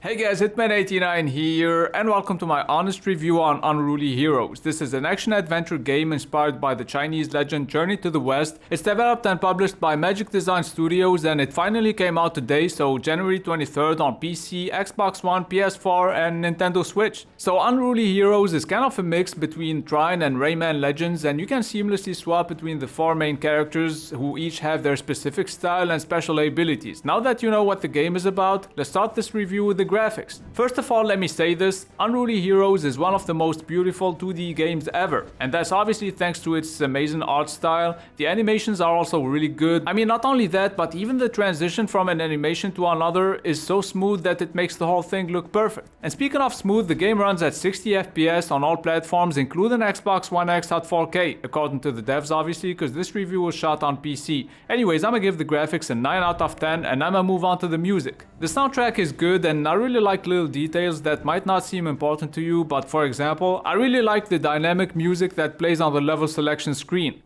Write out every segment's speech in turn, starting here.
Hey guys, Hitman89 here, and welcome to my honest review on Unruly Heroes. This is an action-adventure game inspired by the Chinese legend Journey to the West. It's developed and published by Magic Design Studios, and it finally came out today, so January 23rd on PC, Xbox One, PS4, and Nintendo Switch. So Unruly Heroes is kind of a mix between Trine and Rayman Legends, and you can seamlessly swap between the four main characters who each have their specific style and special abilities. Now that you know what the game is about, let's start this review with the graphics. First of all, let me say this, Unruly Heroes is one of the most beautiful 2D games ever, and that's obviously thanks to its amazing art style. The animations are also really good. I mean, not only that, but even the transition from an animation to another is so smooth that it makes the whole thing look perfect. And speaking of smooth, the game runs at 60 FPS on all platforms, including Xbox One X at 4K, according to the devs obviously, because this review was shot on PC. Anyways, I'ma give the graphics a 9 out of 10, and I'ma move on to the music. The soundtrack is good, and I really like little details that might not seem important to you, but for example, I really like the dynamic music that plays on the level selection screen.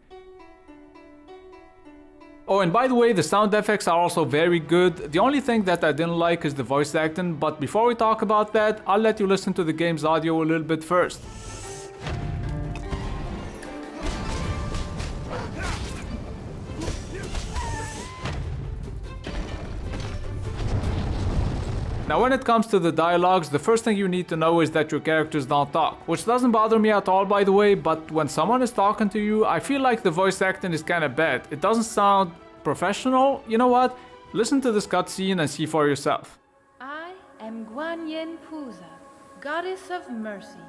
Oh, and by the way, the sound effects are also very good. The only thing that I didn't like is the voice acting, but before we talk about that, I'll let you listen to the game's audio a little bit first. Now when it comes to the dialogues, the first thing you need to know is that your characters don't talk, which doesn't bother me at all by the way, but when someone is talking to you, I feel like the voice acting is kinda bad. It doesn't sound professional. You know what? Listen to this cutscene and see for yourself. I am Guanyin Puza, goddess of mercy.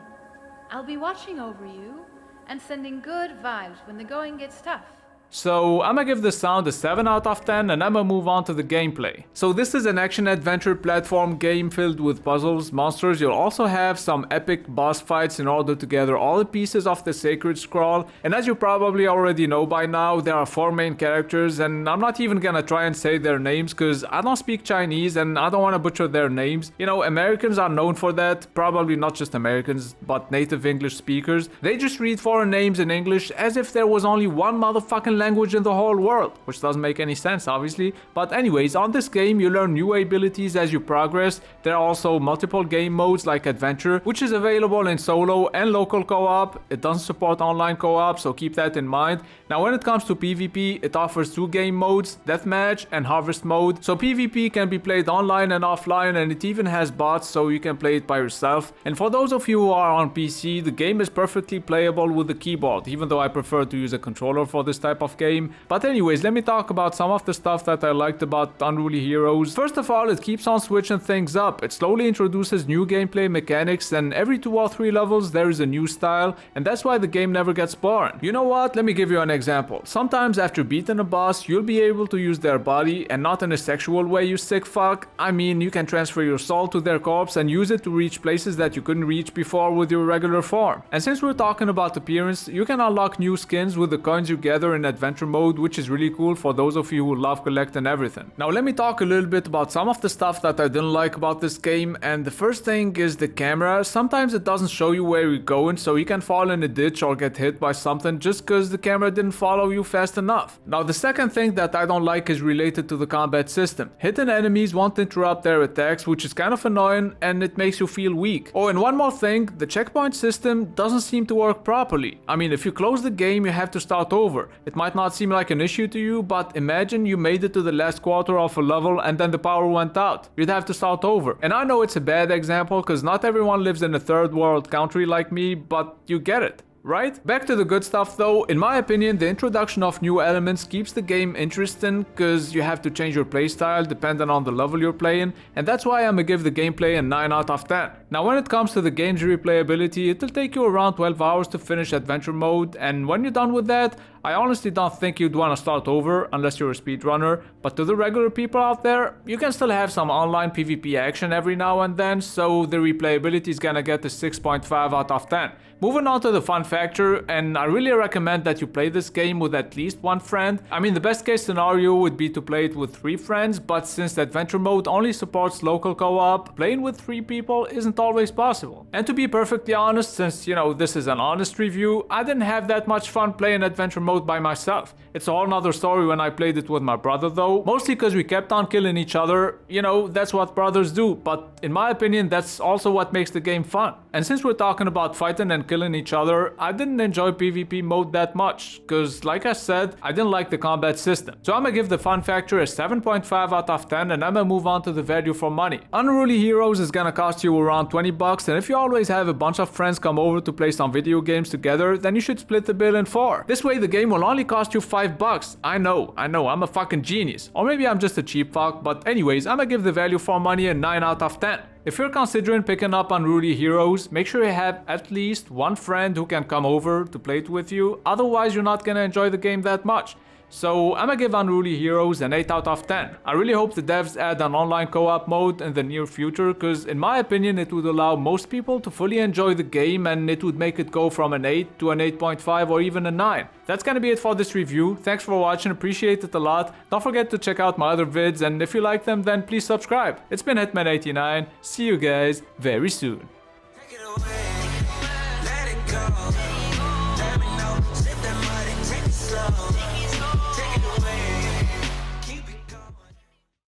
I'll be watching over you and sending good vibes when the going gets tough. So I'ma give the sound a 7 out of 10 and I'ma move on to the gameplay. So this is an action-adventure platform game filled with puzzles, monsters. You'll also have some epic boss fights in order to gather all the pieces of the sacred scroll. And as you probably already know by now, there are 4 main characters, and I'm not even gonna try and say their names because I don't speak Chinese and I don't want to butcher their names. You know, Americans are known for that, probably not just Americans, but native English speakers. They just read foreign names in English as if there was only one motherfucking language in the whole world, which doesn't make any sense obviously. But anyways, on this game you learn new abilities as you progress. There are also multiple game modes like adventure, which is available in solo and local co-op. It doesn't support online co-op, so keep that in mind. Now when it comes to PvP, it offers 2 game modes, deathmatch and harvest mode. So PvP can be played online and offline, and it even has bots so you can play it by yourself. And for those of you who are on PC, the game is perfectly playable with the keyboard, even though I prefer to use a controller for this type of game. But anyways, let me talk about some of the stuff that I liked about Unruly Heroes. First of all, it keeps on switching things up. It slowly introduces new gameplay mechanics, and every 2 or 3 levels there is a new style, and that's why the game never gets boring. You know what? Let me give you an example. Sometimes after beating a boss, you'll be able to use their body, and not in a sexual way, you sick fuck. I mean, you can transfer your soul to their corpse and use it to reach places that you couldn't reach before with your regular form. And since we're talking about appearance, you can unlock new skins with the coins you gather in adventure mode, which is really cool for those of you who love collecting everything. Now let me talk a little bit about some of the stuff that I didn't like about this game, and the first thing is the camera. Sometimes it doesn't show you where you're going, so you can fall in a ditch or get hit by something just because the camera didn't follow you fast enough. Now the second thing that I don't like is related to the combat system. Hitting enemies won't interrupt their attacks, which is kind of annoying, and it makes you feel weak. Oh, and one more thing, the checkpoint system doesn't seem to work properly. I mean, if you close the game, you have to start over. It might not seem like an issue to you, but imagine you made it to the last quarter of a level and then the power went out. You'd have to start over. And I know it's a bad example because not everyone lives in a third world country like me, but you get it. Right? Back to the good stuff though. In my opinion, the introduction of new elements keeps the game interesting because you have to change your playstyle depending on the level you're playing, and that's why I'm gonna give the gameplay a 9 out of 10. Now when it comes to the game's replayability, it'll take you around 12 hours to finish adventure mode, and when you're done with that, I honestly don't think you'd want to start over unless you're a speedrunner, but to the regular people out there, you can still have some online PvP action every now and then, so the replayability is gonna get a 6.5 out of 10. Moving on to the fun factor, and I really recommend that you play this game with at least one friend. I mean, the best case scenario would be to play it with 3 friends, but since the adventure mode only supports local co-op, playing with 3 people isn't always possible. And to be perfectly honest, since, you know, this is an honest review, I didn't have that much fun playing adventure mode by myself. It's a whole nother story when I played it with my brother though, mostly because we kept on killing each other. You know, that's what brothers do, but in my opinion that's also what makes the game fun. And since we're talking about fighting and killing each other, I didn't enjoy PvP mode that much, cause like I said, I didn't like the combat system. So I'm gonna give the fun factor a 7.5 out of 10 and I'm gonna move on to the value for money. Unruly Heroes is gonna cost you around 20 bucks, and if you always have a bunch of friends come over to play some video games together, then you should split the bill in 4. This way the game will only cost you 5 bucks. I know, I'm a fucking genius. Or maybe I'm just a cheap fuck, but anyways, I'm gonna give the value for money a 9 out of 10. If you're considering picking up Unruly Heroes, make sure you have at least one friend who can come over to play it with you, otherwise you're not gonna enjoy the game that much. So I'm gonna give Unruly Heroes an 8 out of 10. I really hope the devs add an online co-op mode in the near future, cause in my opinion it would allow most people to fully enjoy the game and it would make it go from an 8 to an 8.5 or even a 9. That's gonna be it for this review. Thanks for watching, appreciate it a lot. Don't forget to check out my other vids, and if you like them then please subscribe. It's been Hitman89, see you guys very soon.